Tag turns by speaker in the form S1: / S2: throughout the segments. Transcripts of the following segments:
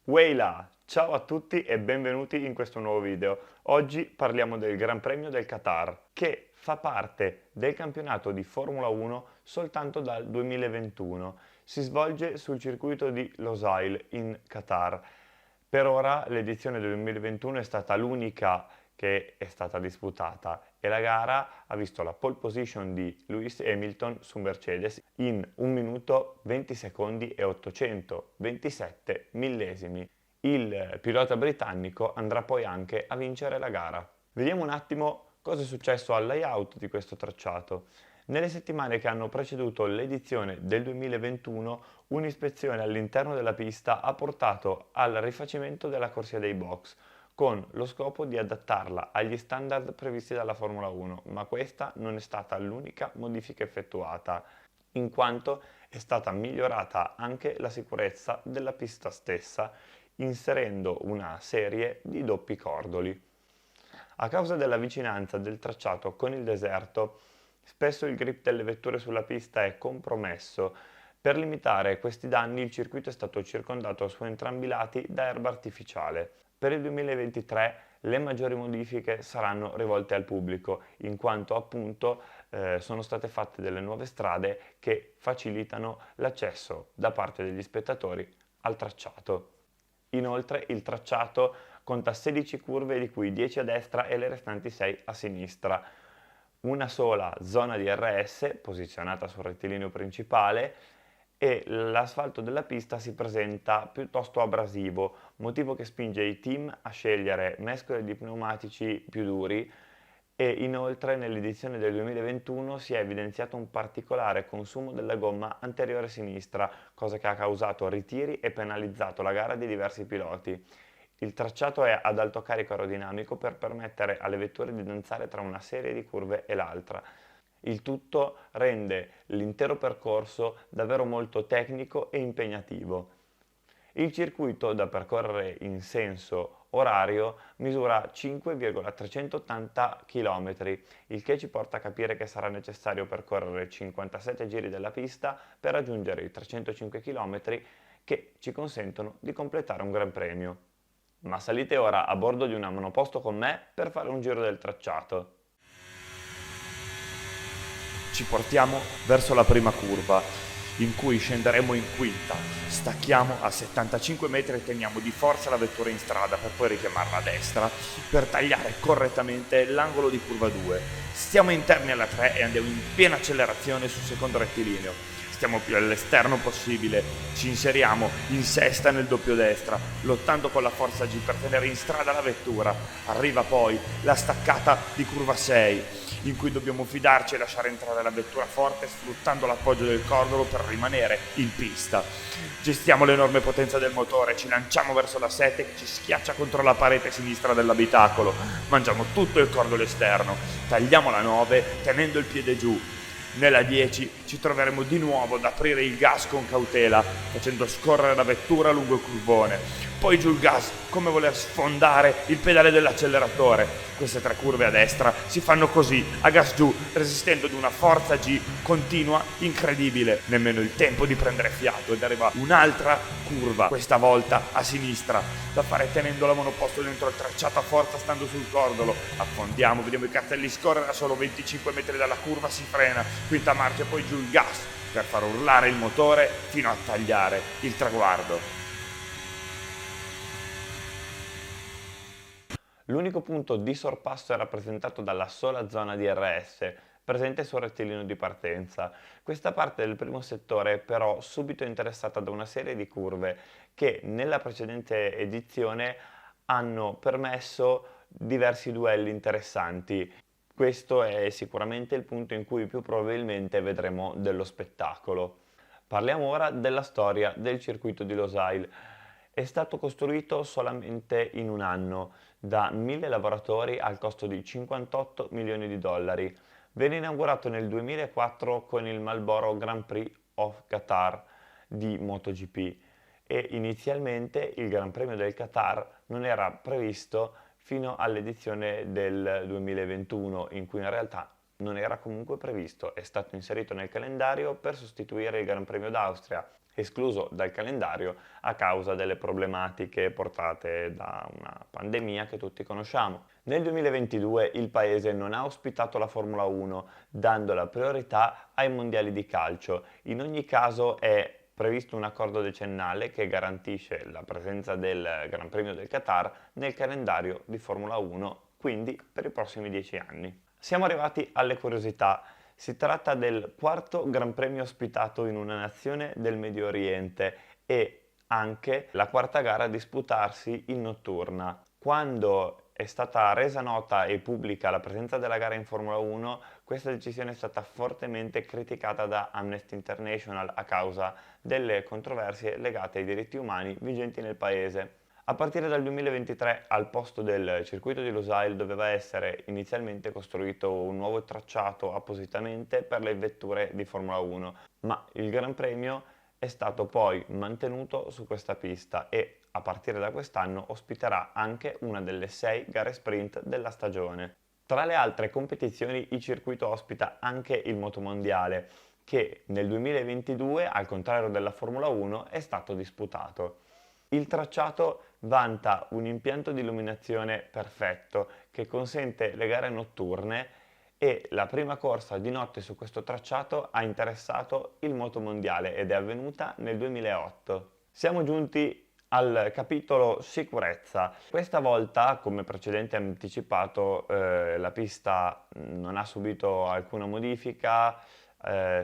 S1: Weila! Ciao a tutti e benvenuti in questo nuovo video. Oggi parliamo del Gran Premio del Qatar, che fa parte del campionato di Formula 1 soltanto dal 2021. Si svolge sul circuito di Losail in Qatar. Per ora l'edizione del 2021 è stata l'unica che è stata disputata e la gara ha visto la pole position di Lewis Hamilton su Mercedes in 1 minuto 20 secondi e 827 millesimi. Il pilota britannico andrà poi anche a vincere la gara. Vediamo un attimo cosa è successo al layout di questo tracciato. Nelle settimane che hanno preceduto l'edizione del 2021, un'ispezione all'interno della pista ha portato al rifacimento della corsia dei box, con lo scopo di adattarla agli standard previsti dalla Formula 1, ma questa non è stata l'unica modifica effettuata, in quanto è stata migliorata anche la sicurezza della pista stessa, inserendo una serie di doppi cordoli. A causa della vicinanza del tracciato con il deserto, spesso il grip delle vetture sulla pista è compromesso. Per limitare questi danni il circuito è stato circondato su entrambi i lati da erba artificiale. Per il 2023 le maggiori modifiche saranno rivolte al pubblico, in quanto appunto sono state fatte delle nuove strade che facilitano l'accesso da parte degli spettatori al tracciato. Inoltre il tracciato conta 16 curve, di cui 10 a destra e le restanti 6 a sinistra. Una sola zona di RS posizionata sul rettilineo principale e l'asfalto della pista si presenta piuttosto abrasivo, motivo che spinge i team a scegliere mescole di pneumatici più duri, e inoltre nell'edizione del 2021 si è evidenziato un particolare consumo della gomma anteriore sinistra, cosa che ha causato ritiri e penalizzato la gara di diversi piloti. Il tracciato è ad alto carico aerodinamico per permettere alle vetture di danzare tra una serie di curve e l'altra. Il tutto rende l'intero percorso davvero molto tecnico e impegnativo. Il circuito da percorrere in senso orario misura 5,380 km, il che ci porta a capire che sarà necessario percorrere 57 giri della pista per raggiungere i 305 km che ci consentono di completare un Gran Premio. Ma salite ora a bordo di una monoposto con me per fare un giro del tracciato. Ci portiamo verso la prima curva, in cui scenderemo in quinta, stacchiamo a 75 metri e teniamo di forza la vettura in strada per poi richiamarla a destra per tagliare correttamente l'angolo di curva 2. Stiamo interni alla 3 e andiamo in piena accelerazione sul secondo rettilineo. Stiamo più all'esterno possibile, ci inseriamo in sesta nel doppio destra, lottando con la forza G per tenere in strada la vettura. Arriva poi la staccata di curva 6, in cui dobbiamo fidarci e lasciare entrare la vettura forte sfruttando l'appoggio del cordolo per rimanere in pista. Gestiamo l'enorme potenza del motore, ci lanciamo verso la 7 che ci schiaccia contro la parete sinistra dell'abitacolo, mangiamo tutto il cordolo esterno, tagliamo la 9 tenendo il piede giù. Nella 10 ci troveremo di nuovo ad aprire il gas con cautela, facendo scorrere la vettura lungo il curvone. Poi giù il gas, come voler sfondare il pedale dell'acceleratore. Queste 3 curve a destra si fanno così, a gas giù, resistendo ad una forza G continua incredibile. Nemmeno il tempo di prendere fiato ed arriva un'altra curva, questa volta a sinistra, da fare tenendo la monoposto dentro il tracciato a forza stando sul cordolo. Affondiamo, vediamo i cartelli scorrere a solo 25 metri dalla curva, si frena, quinta marcia e poi giù il gas per far urlare il motore fino a tagliare il traguardo. L'unico punto di sorpasso è rappresentato dalla sola zona di RS, presente sul rettilineo di partenza. Questa parte del primo settore è però subito interessata da una serie di curve che nella precedente edizione hanno permesso diversi duelli interessanti. Questo è sicuramente il punto in cui più probabilmente vedremo dello spettacolo. Parliamo ora della storia del circuito di Losail. È stato costruito solamente in un anno da 1000 lavoratori al costo di 58 milioni di dollari. Venne inaugurato nel 2004 con il Marlboro Grand Prix of Qatar di MotoGP e inizialmente il Gran Premio del Qatar non era previsto fino all'edizione del 2021, in cui in realtà non era comunque previsto, è stato inserito nel calendario per sostituire il Gran Premio d'Austria escluso dal calendario a causa delle problematiche portate da una pandemia che tutti conosciamo. Nel 2022 il paese non ha ospitato la Formula 1, dando la priorità ai mondiali di calcio. In ogni caso è previsto un accordo decennale che garantisce la presenza del Gran Premio del Qatar nel calendario di Formula 1, quindi per i prossimi 10 anni. Siamo arrivati alle curiosità. Si tratta del quarto Gran Premio ospitato in una nazione del Medio Oriente e anche la quarta gara a disputarsi in notturna. Quando è stata resa nota e pubblica la presenza della gara in Formula 1, questa decisione è stata fortemente criticata da Amnesty International a causa delle controversie legate ai diritti umani vigenti nel paese. A partire dal 2023 al posto del circuito di Losail doveva essere inizialmente costruito un nuovo tracciato appositamente per le vetture di Formula 1, ma il Gran Premio è stato poi mantenuto su questa pista e a partire da quest'anno ospiterà anche una delle 6 gare sprint della stagione. Tra le altre competizioni il circuito ospita anche il Motomondiale, che nel 2022, al contrario della Formula 1, è stato disputato. Il tracciato vanta un impianto di illuminazione perfetto che consente le gare notturne e la prima corsa di notte su questo tracciato ha interessato il motomondiale ed è avvenuta nel 2008. Siamo giunti al capitolo sicurezza. Questa volta, come precedente anticipato, la pista non ha subito alcuna modifica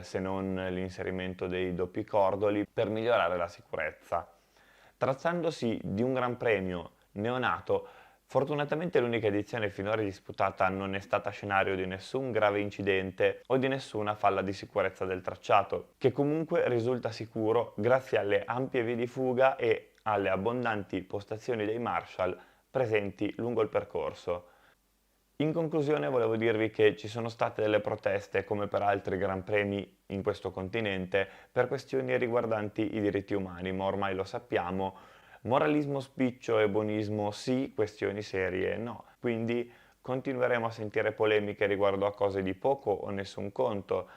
S1: se non l'inserimento dei doppi cordoli per migliorare la sicurezza. Trattandosi di un Gran Premio neonato, fortunatamente l'unica edizione finora disputata non è stata scenario di nessun grave incidente o di nessuna falla di sicurezza del tracciato, che comunque risulta sicuro grazie alle ampie vie di fuga e alle abbondanti postazioni dei marshal presenti lungo il percorso. In conclusione volevo dirvi che ci sono state delle proteste, come per altri Gran Premi in questo continente, per questioni riguardanti i diritti umani, ma ormai lo sappiamo, moralismo spiccio e buonismo sì, questioni serie no. Quindi continueremo a sentire polemiche riguardo a cose di poco o nessun conto,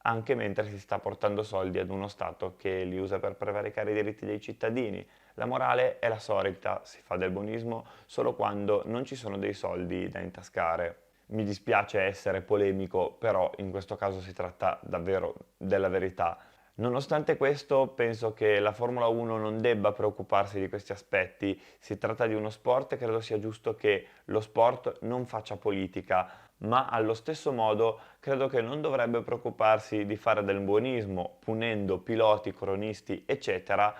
S1: anche mentre si sta portando soldi ad uno Stato che li usa per prevaricare i diritti dei cittadini. La morale è la solita, si fa del buonismo solo quando non ci sono dei soldi da intascare. Mi dispiace essere polemico, però in questo caso si tratta davvero della verità. Nonostante questo, penso che la Formula 1 non debba preoccuparsi di questi aspetti. Si tratta di uno sport e credo sia giusto che lo sport non faccia politica, ma allo stesso modo credo che non dovrebbe preoccuparsi di fare del buonismo, punendo piloti, cronisti, eccetera,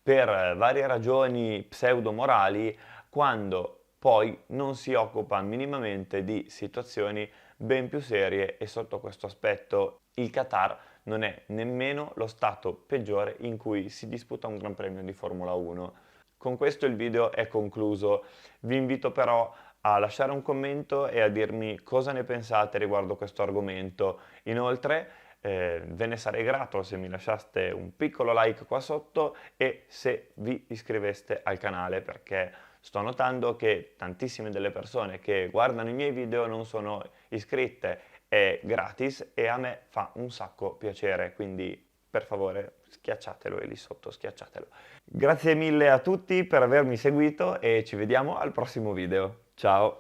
S1: per varie ragioni pseudo-morali, quando poi non si occupa minimamente di situazioni ben più serie e sotto questo aspetto il Qatar non è nemmeno lo stato peggiore in cui si disputa un Gran Premio di Formula 1. Con questo il video è concluso, vi invito però a lasciare un commento e a dirmi cosa ne pensate riguardo questo argomento. Inoltre ve ne sarei grato se mi lasciaste un piccolo like qua sotto e se vi iscriveste al canale, perché sto notando che tantissime delle persone che guardano i miei video non sono iscritte. È gratis e a me fa un sacco piacere, quindi per favore schiacciatelo e lì sotto schiacciatelo. Grazie mille a tutti per avermi seguito e ci vediamo al prossimo video. Ciao!